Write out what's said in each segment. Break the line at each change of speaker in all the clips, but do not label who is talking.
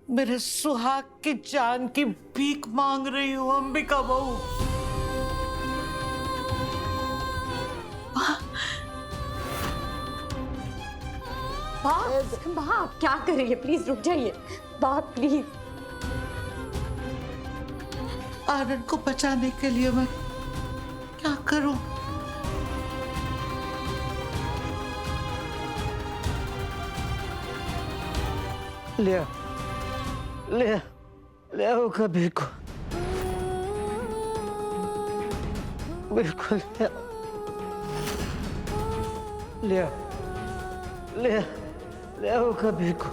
मेरे सुहाग की जान की भीख मांग रही हूँ अंबिका बहू।
माँ आप क्या कर रही है? प्लीज रुक जाइए माँ, प्लीज।
आनंद को बचाने के लिए मैं क्या करूं? ले ले ले आओ कबीर को, बिल्कुल ले आओ, ले ले आओ कबीर को।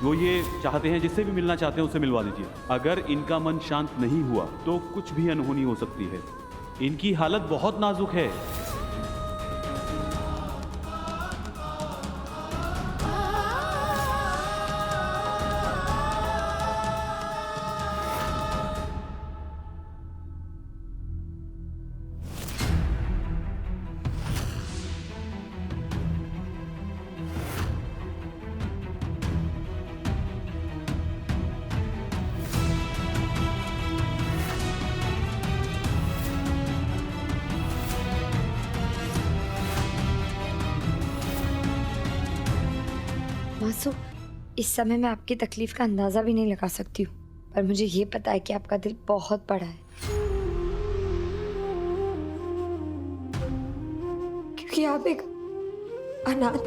वो ये चाहते हैं, जिससे भी मिलना चाहते हैं उससे मिलवा दीजिए। अगर इनका मन शांत नहीं हुआ तो कुछ भी अनहोनी हो सकती है। इनकी हालत बहुत नाजुक है।
मासू, इस समय मैं आपकी तकलीफ का अंदाजा भी नहीं लगा सकती हूँ, पर मुझे ये पता है कि आपका दिल बहुत बड़ा है। क्योंकि आप एक अनाथ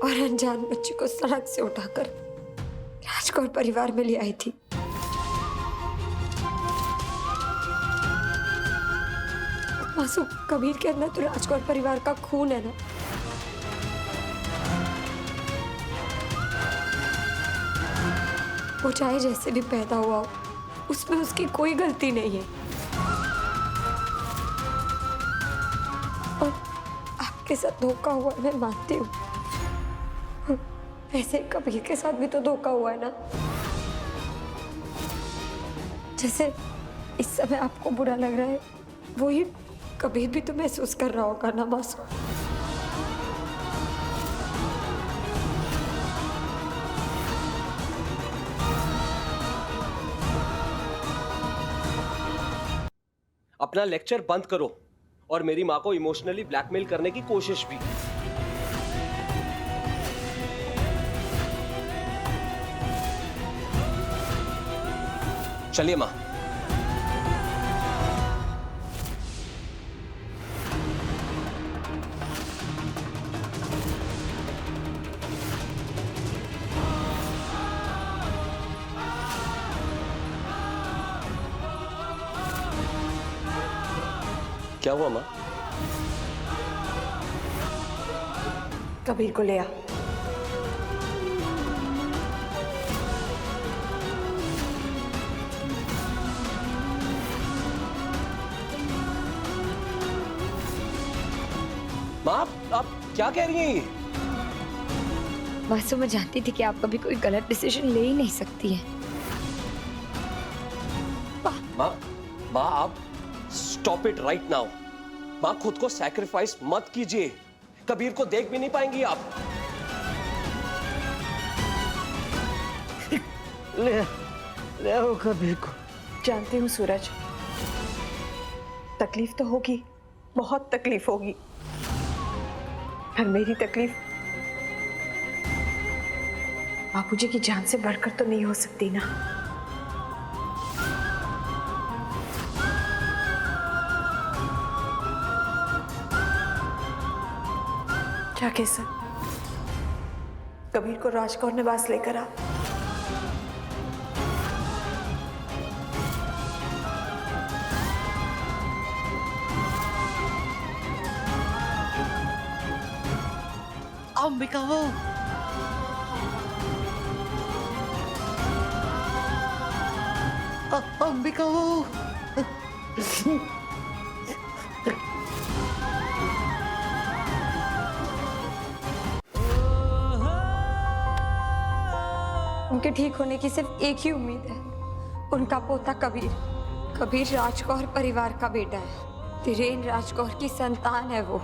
और अनजान बच्ची को सड़क से उठाकर राजकौर परिवार में ले आई थी। मासू, कबीर के अंदर तो राजकौर परिवार का खून है ना। वो चाहे जैसे भी पैदा हुआ हो, उसमें उसकी कोई गलती नहीं है। और आपके साथ धोखा हुआ मैं मानती हूँ, वैसे कबीर के साथ भी तो धोखा हुआ है ना। जैसे इस समय आपको बुरा लग रहा है, वही कबीर भी तो महसूस कर रहा होगा ना मासूम।
अपना लेक्चर बंद करो और मेरी माँ को इमोशनली ब्लैकमेल करने की कोशिश भी। चलिए माँ। क्या हुआ माँ?
कबीर को ले आ।
माँ आप क्या कह रही हैं?
मासूम, मैं जानती थी कि आप कभी कोई गलत डिसीजन ले ही नहीं सकती है।
माँ आप स्टॉप इट राइट नाउ। माँ खुद को सैक्रिफाइस मत कीजिए, कबीर को देख भी नहीं पाएंगी आप।
ले आओ कबीर को।
जानती हूँ सूरज, तकलीफ तो होगी, बहुत तकलीफ होगी, पर मेरी तकलीफ बाबूजी की जान से बढ़कर तो नहीं हो सकती ना। क्या कैसा? कबीर को राजकौर निवास लेकर आ।
अंबिका वो अंबिका वो
उनके ठीक होने की सिर्फ एक ही उम्मीद है, उनका पोता कबीर। कबीर राजकौर परिवार का बेटा है, धीरेन राजकौर की संतान है वो।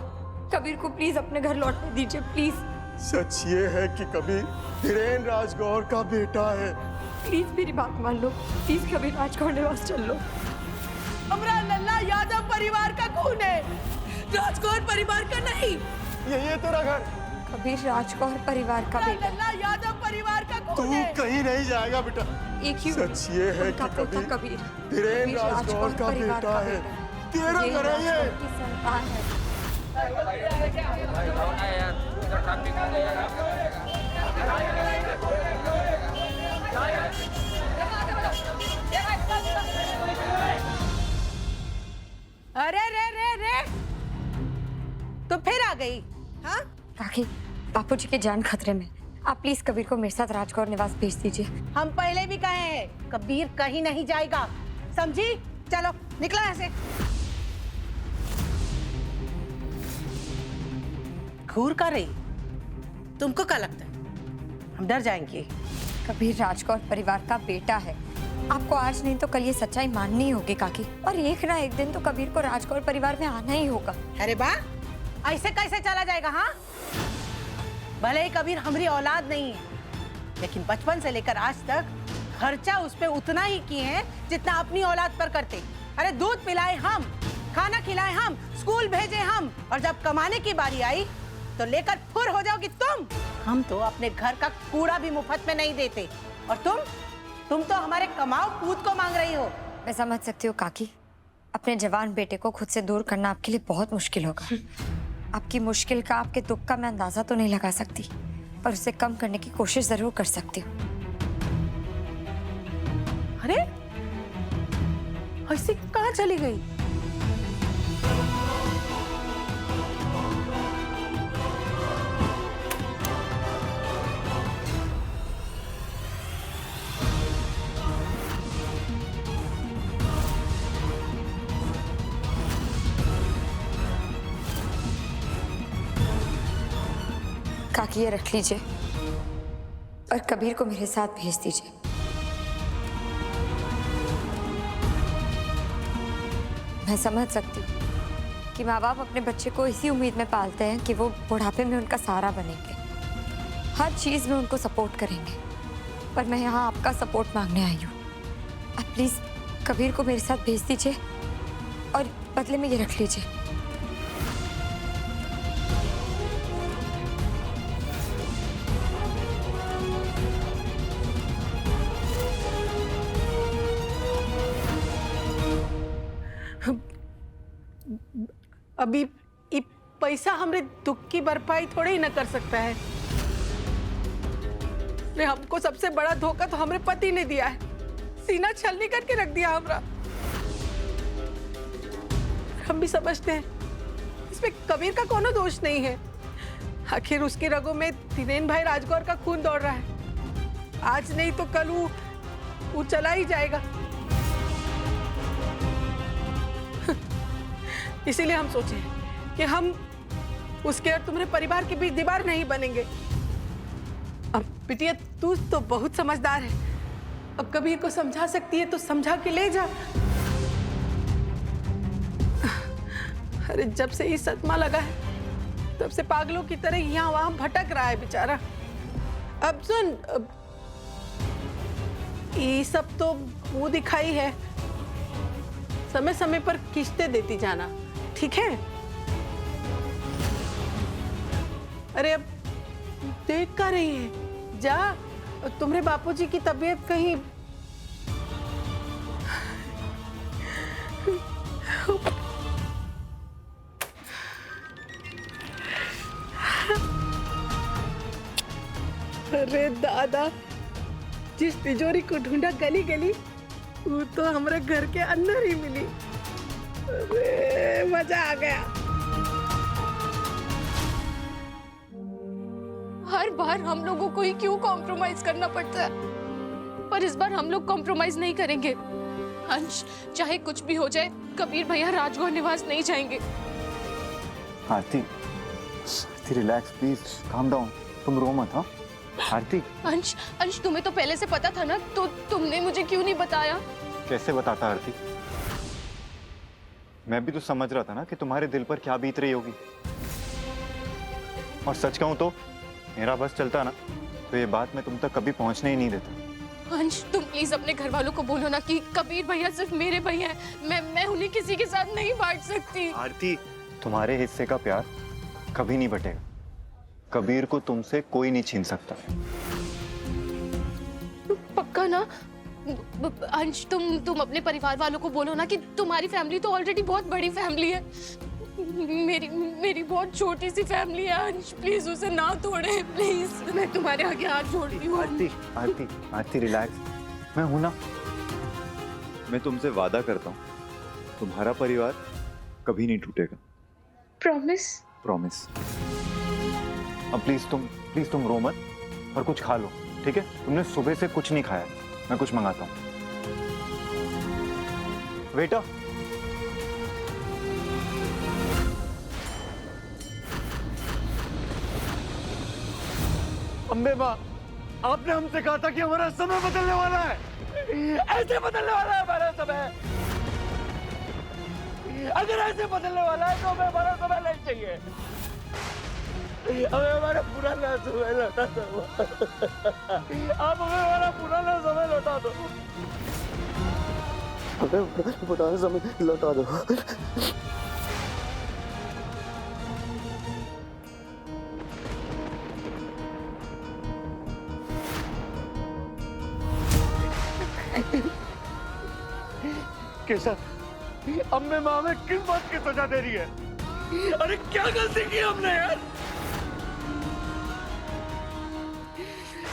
कबीर को प्लीज अपने घर लौटने दीजिए, प्लीज।
सच ये है कि कबीर धीरेन राजगौर का बेटा है।
प्लीज मेरी बात मान लो, प्लीज कबीर राजगौर निवास चल लो।
हमारा लल्ला यादव परिवार का खून है, राजगौर परिवार का नहीं।
ये तेरा घर।
कबीर राजगौर परिवार का बेटा।
लल्ला यादव परिवार का
तू
खून है।
कहीं नहीं जाएगा बेटा।
एक ही
सच ये है
उनका
कि
पोता
कबीर
कबीर
धीरेन राजगौर का
परिवार
बेटा है। तेरा
ये
घर है ये।
राजगौर की संतान है।
अरे रे रे रे, तो फिर आ गई? हाँ,
काकी, बापूजी की जान खतरे में। आप प्लीज कबीर को मेरे साथ राजगौर निवास भेज दीजिए।
हम पहले भी कहे हैं कबीर कहीं नहीं जाएगा, समझी? चलो निकलो ऐसे। घूर कर रही, तुमको क्या लगता है हम डर जाएंगे?
कबीर राजगौर परिवार का बेटा है। आपको आज नहीं तो कल ये सच्चाई माननी होगी काकी, और एक ना एक दिन तो कबीर को राजगौर परिवार में आना ही होगा।
अरे बा, ऐसे कैसे चला जाएगा? हाँ, भले ही कबीर हमारी औलाद नहीं है, लेकिन बचपन से लेकर आज तक खर्चा उस पे उतना ही किए हैं जितना अपनी औलाद पर करते। अरे दूध पिलाए हम, खाना खिलाए हम, स्कूल भेजे हम, और जब कमाने की बारी आई तो लेकर फुर हो जाओगी तुम। हम तो अपने घर का कूड़ा भी मुफ्त में नहीं देते, और तुम तो हमारे कमाओ पूत को मांग रही हो।
मैं समझ सकती हूँ काकी, अपने जवान बेटे को खुद से दूर करना आपके लिए बहुत मुश्किल होगा। आपकी मुश्किल का, आपके दुख का मैं अंदाजा तो नहीं लगा सकती, पर उसे कम करने की कोशिश जरूर कर सकती हूँ।
अरे ऐसे कहाँ चली गई?
काकी ये रख लीजिए, और कबीर को मेरे साथ भेज दीजिए। मैं समझ सकती हूँ कि माँ बाप अपने बच्चे को इसी उम्मीद में पालते हैं कि वो बुढ़ापे में उनका सहारा बनेंगे, हर चीज में उनको सपोर्ट करेंगे, पर मैं यहाँ आपका सपोर्ट मांगने आई हूँ। आप प्लीज कबीर को मेरे साथ भेज दीजिए, और बदले में ये रख लीजिए।
अभी ये पैसा हमरे दुख की भरपाई थोड़ी ही न कर सकता है। ने हमको सबसे बड़ा धोखा तो हमरे पति ने दिया है, सीना छलनी करके रख दिया हमरा। हम भी समझते हैं इसमें कबीर का कोनो दोष नहीं है, आखिर उसकी रगों में दिनेन भाई राजगौर का खून दौड़ रहा है। आज नहीं तो कल वो चला ही जाएगा। इसीलिए हम सोचे कि हम उसके और तुम्हारे परिवार के बीच दीवार नहीं बनेंगे। अब बिटिया तू तो बहुत समझदार है, अब कबीर को समझा सकती है तो समझा के ले जा। अरे जब से ये सदमा लगा है तब से पागलों की तरह यहाँ वहां भटक रहा है बेचारा। अब सुन, ये सब तो मुंह दिखाई है, समय समय पर किस्तें देती जाना, ठीक है? अरे अब देख कर रही है, जा, तुम्हारे बापूजी की तबीयत कहीं अरे दादा, जिस तिजोरी को ढूंढा गली गली वो तो हमारे घर के अंदर ही मिली। अरे मजा आ गया।
हर बार हम लोगों को ही क्यों कॉम्प्रोमाइज करना पड़ता है, पर इस बार हम लोग कॉम्प्रोमाइज नहीं करेंगे। अंश, चाहे कुछ भी हो जाए, कबीर भैया राजगौर निवास नहीं जाएंगे।
आरती, रिलैक्स प्लीज, काम डाउन, तुम रो मत। हाँ आरती।
अंश, तुम्हें तो पहले से पता था ना, तो तुमने मुझे क्यों नहीं बताया?
कैसे बताता आरती, मैं भी तो समझ रहा था ना कि तुम्हारे दिल पर क्या बीत रही होगी। और सच कहूं तो मेरा बस चलता ना तो ये बात मैं तुम तक कभी पहुंचने ही नहीं देता।
अंश तुम प्लीज अपने घर वालों को बोलो ना कि कबीर भैया सिर्फ मेरे भैया हैं, मैं उन्हें किसी के साथ नहीं बांट सकती।
आरती, तुम्हारे हिस्से का प्यार कभी नहीं बटेगा। कबीर को तुमसे कोई नहीं छीन सकता।
पक्का ना? अंश तुम अपने परिवार वालों को बोलो ना कि तुम्हारी फैमिली तो ऑलरेडी बहुत बड़ी फैमिली है, मेरी बहुत छोटी सी फैमिली है। अंश प्लीज उसे ना तोड़े, प्लीज मैं तुम्हारे आगे हाथ जोड़ती हूँ।
आरती, आरती, आरती रिलैक्स, मैं हूं ना। मैं तुमसे वादा करता हूँ तुम्हारा परिवार कभी नहीं टूटेगा।
प्रॉमिस?
प्रॉमिस। अब प्लीज तुम रो मत और कुछ खा लो, ठीक है? तुमने सुबह से कुछ नहीं खाया, मैं कुछ मंगाता हूँ। वेटर,
अम्बे माँ, आपने हमसे कहा था कि हमारा समय बदलने वाला है। ऐसे बदलने वाला है हमारा समय। अगर ऐसे बदलने वाला है तो हमें हमारा समय नहीं चाहिए। हमें हमारा पुराना समय लौटा दो। आप हमें हमारा पुराना समय लौटा दो। हमें पुराना समय लौटा दो। केशव, अम्मे माँ हमें किस बात की सजा दे रही है? अरे क्या गलती की हमने यार?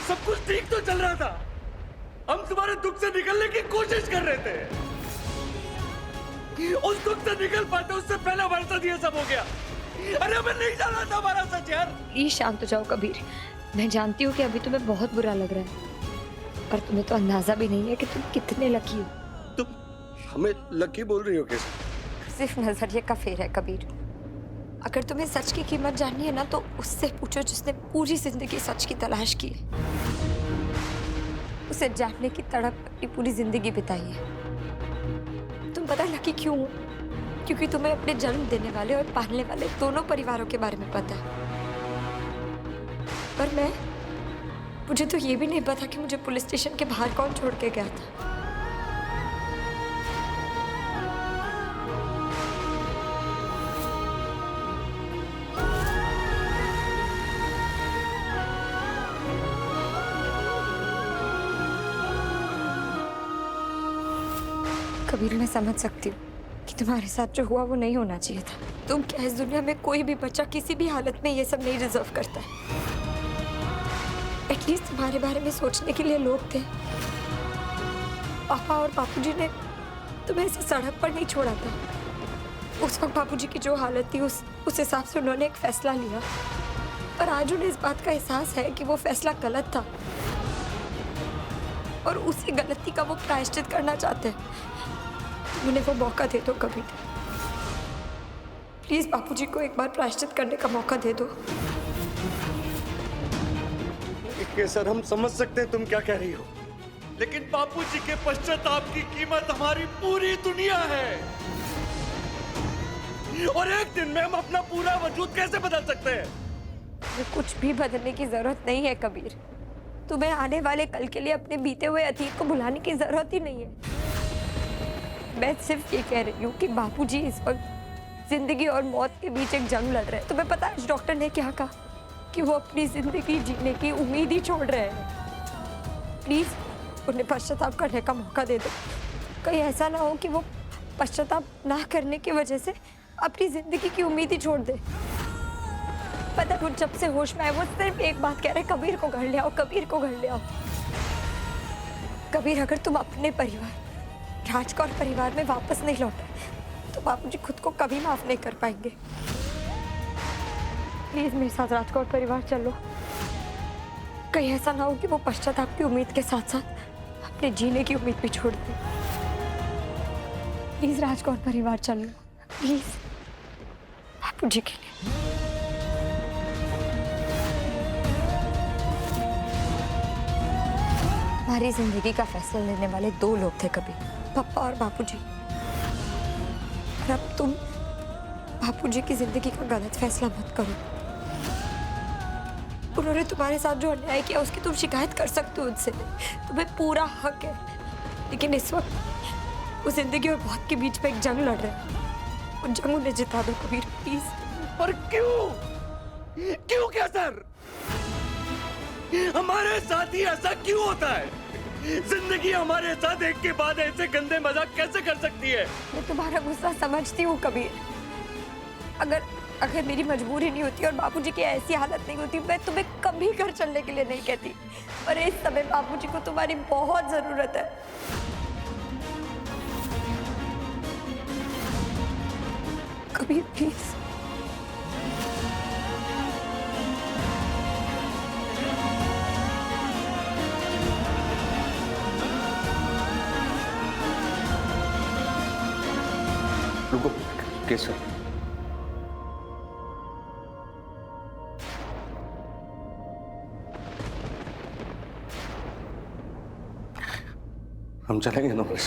सब कुछ ठीक तो चल रहा था। हम तुम्हारे दुख से निकलने की कोशिश कर रहे थे। उस दुख से निकल पाते उससे पहले हमारे साथ ये सब हो गया। अरे हमें नहीं जाना था हमारा सच यार।
प्लीज शांत हो जाओ कबीर। मैं जानती हूँ कि अभी तुम्हें बहुत बुरा लग रहा है, पर तुम्हें तो अंदाजा भी नहीं है कि तुम कितने लकी हो।
तुम हमें लकी बोल रही हो कैसे?
सिर्फ नजरिए का फेर है कबीर। अगर तुम्हें सच की कीमत जाननी है ना तो उससे पूछो जिसने पूरी जिंदगी सच की तलाश की है, उसे जानने की तड़प अपनी पूरी जिंदगी बिताई है। तुम पता लकी क्यों हो? क्योंकि तुम्हें अपने जन्म देने वाले और पालने वाले दोनों परिवारों के बारे में पता है। पर मुझे तो ये भी नहीं पता कि मुझे पुलिस स्टेशन के बाहर कौन छोड़ के गया था। कबीर, मैं समझ सकती हूँ कि तुम्हारे साथ जो हुआ वो नहीं होना चाहिए था। तुम क्या इस दुनिया में कोई भी बच्चा किसी भी हालत में ये सब नहीं डिजर्व करता है। एटलीस्ट तुम्हारे बारे में सोचने के लिए लोग थे। पापा और बापूजी ने तुम्हें ऐसे सड़क पर नहीं छोड़ा था। उस वक्त बापूजी की जो हालत थी उस हिसाब से उन्होंने एक फैसला लिया, पर आज उन्हें इस बात का एहसास है कि वो फैसला गलत था और उसी गलती का वो प्रायश्चित करना चाहते हैं। उन्हें वो मौका दे दो कभी। प्लीज बापूजी को एक बार प्रायश्चित करने का मौका दे दो।
सर, हम समझ सकते हैं तुम क्या कह रही हो, लेकिन बापूजी के पश्चाताप की कीमत हमारी पूरी दुनिया है। और एक दिन में हम अपना पूरा वजूद कैसे बदल सकते हैं?
कुछ भी बदलने की जरूरत नहीं है कबीर। तुम्हें आने वाले कल के लिए अपने बीते हुए अतीत को भुलाने की जरूरत ही नहीं है। मैं सिर्फ ये कह रही हूँ कि बापूजी इस वक्त जिंदगी और मौत के बीच एक जंग लड़ रहे हैं। तुम्हें पता है डॉक्टर ने क्या कहा? कि वो अपनी जिंदगी जीने की उम्मीद ही छोड़ रहे हैं। प्लीज उन्हें पश्चाताप करने का मौका दे दो। कहीं ऐसा ना हो कि वो पश्चाताप ना करने की वजह से अपनी जिंदगी की उम्मीद ही छोड़ दे। पता है वो जब से होश में आए वो सिर्फ एक बात कह रहे, कबीर को घर ले आओ, कबीर को घर ले आओ। कबीर, अगर तुम अपने परिवार राजकौर परिवार में वापस नहीं लौटे तो बापूजी खुद को कभी माफ नहीं कर पाएंगे। प्लीज मेरे साथ राजकौर परिवार चलो। कहीं ऐसा ना हो कि वो पश्चाताप की उम्मीद के साथ साथ अपने जीने की उम्मीद भी छोड़ दे। प्लीज राजकौर परिवार चलो, प्लीज बापूजी के लिए। हमारी जिंदगी का फैसला लेने वाले दो लोग थे कभी, पापा और बापूजी। और अब तुम बापूजी की जिंदगी का गलत फैसला मत करो। उन्होंने तुम्हारे साथ जो अन्याय किया उसकी तुम शिकायत कर सकते हो उनसे, तुम्हें पूरा हक है। लेकिन इस वक्त वो जिंदगी और मौत के बीच में एक जंग लड़ रहे हैं। उन जंग उन्हें जिता दो कबीर, प्लीज।
पर क्यों? क्यों कैसर? हमारे साथ ही ऐसा क्यों होता है? जिंदगी हमारे साथ एक के बाद ऐसे गंदे मजाक कैसे कर सकती है?
मैं तुम्हारा गुस्सा समझती हूँ कबीर। अगर मेरी मजबूरी नहीं होती और बापूजी की ऐसी हालत नहीं होती, मैं तुम्हें कभी घर चलने के लिए नहीं कहती। पर इस समय बापूजी को तुम्हारी बहुत जरूरत है। कबीर प्लीज।
रुको केसर, हम चलेंगे ना बस।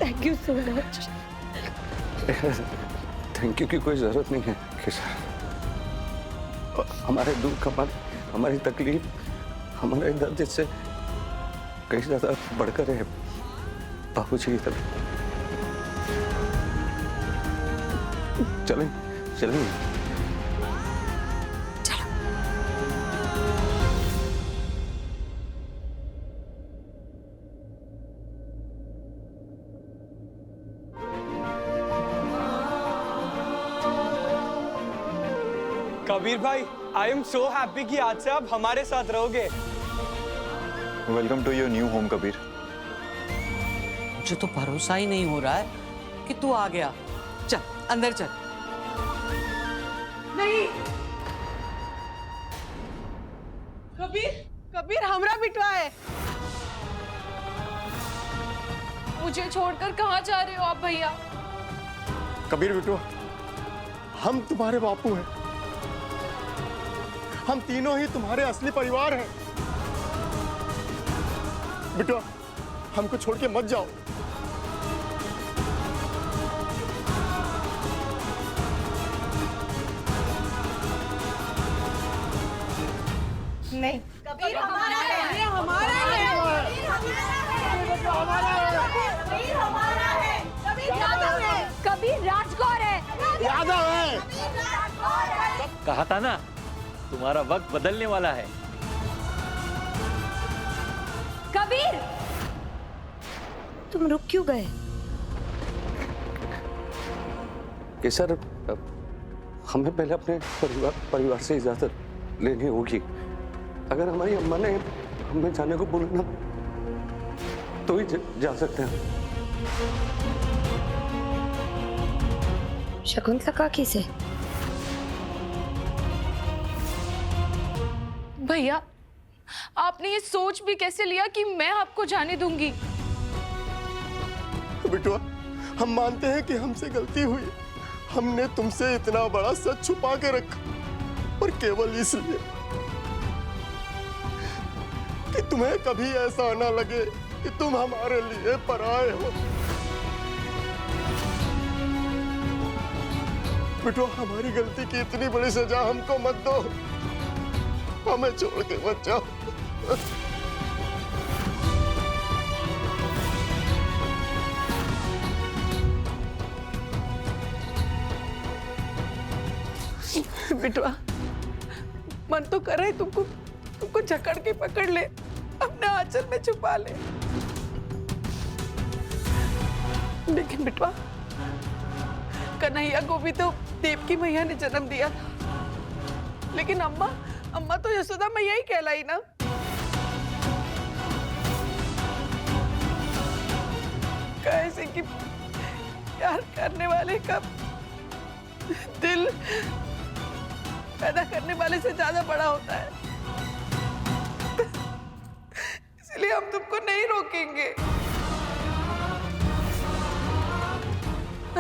Thank you so much.
Thank you की कोई जरूरत नहीं है केसर। हमारे दुख, हमारी तकलीफ, हमारे दर्द इससे कहीं ज्यादा बढ़कर है बाबूजी की तरफ। चलें चलें।
कबीर भाई, आई एम सो हैप्पी कि आज से आप हमारे साथ रहोगे।
Welcome to your new home Kabir.
मुझे तो भरोसा ही नहीं हो रहा है कि तू आ गया। चल अंदर चल।
नहीं कबीर हमरा बिटवा है।
मुझे छोड़कर कहाँ जा रहे हो आप भैया?
कबीर बिटुआ, हम तुम्हारे बापू हैं। हम तीनों ही तुम्हारे असली परिवार हैं। बिटुआ, हमको छोड़ के मत जाओ।
नहीं कबीर हमारा है। ये हमारा है। कबीर हमारा है। कबीर यादव है।
कबीर राजगौर है।
यादव है।
कहा था ना, तुम्हारा वक्त बदलने वाला है।
कबीर, तुम रुक क्यों गए?
केसर, हमें पहले अपने परिवार से इजाजत लेनी होगी। अगर हमारी अम्मा ने हमें जाने को बोला ना, तो ही जा सकते हैं।
शकुंतला काकी से?
भैया, आपने ये सोच भी कैसे लिया कि मैं आपको जाने दूंगी?
बिटुआ, हम मानते हैं कि हमसे गलती हुई। हमने तुमसे इतना बड़ा सच छुपा के रखा, और केवल इसलिए कि तुम्हें कभी ऐसा ना लगे कि तुम हमारे लिए पराए हो। बिटुआ, हमारी गलती की इतनी बड़ी सजा हमको मत दो। हमें छोड़ के मत जाओ।
बिटवा, मन तो कर रहे तुमको जकड़ के पकड़ ले, अपने आंचल में छुपा ले। लेकिन बिटवा, कन्हैया को भी तो देवकी मैया ने जन्म दिया था। लेकिन अम्मा तो यशोदा मैया ही कहलाई ना। कैसे कि प्यार करने वाले का दिल पैदा करने वाले से ज्यादा बड़ा होता है। इसलिए हम तुमको नहीं रोकेंगे।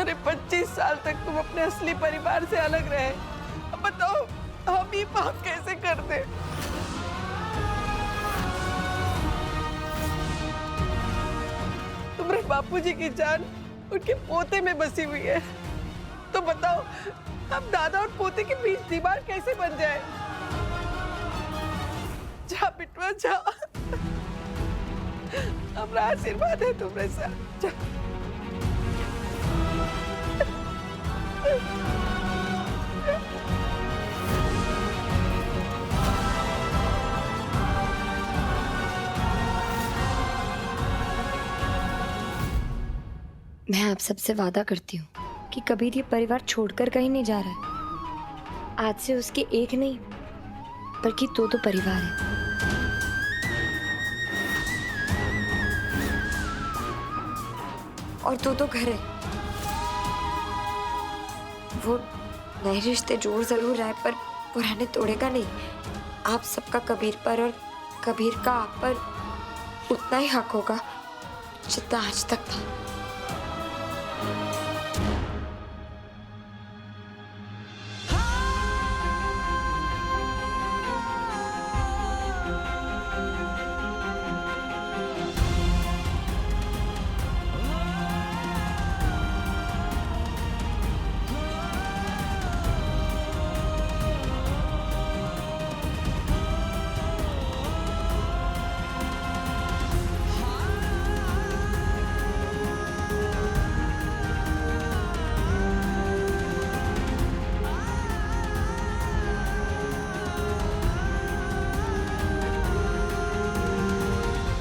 अरे 25 साल तक तुम अपने असली परिवार से अलग रहे। अब बताओ हम ये पाप कैसे कर दे? तुम्हारे बापूजी की जान उनके पोते में बसी हुई है। तो बताओ, अब दादा और पोते के बीच दीवार कैसे बन जाए?
जा बिटवा जा, हमरा आशीर्वाद है तुम्हारे साथ। जा।
मैं आप सबसे वादा करती हूँ कि कबीर ये परिवार छोड़कर कहीं नहीं जा रहा है। आज से उसके एक नहीं बल्कि दो परिवार हैं। और दो घर है। वो नए रिश्ते जोड़ जरूर रहा है पर पुराने तोड़ेगा नहीं। आप सबका कबीर पर और कबीर का आप पर उतना ही हक होगा जितना आज तक था।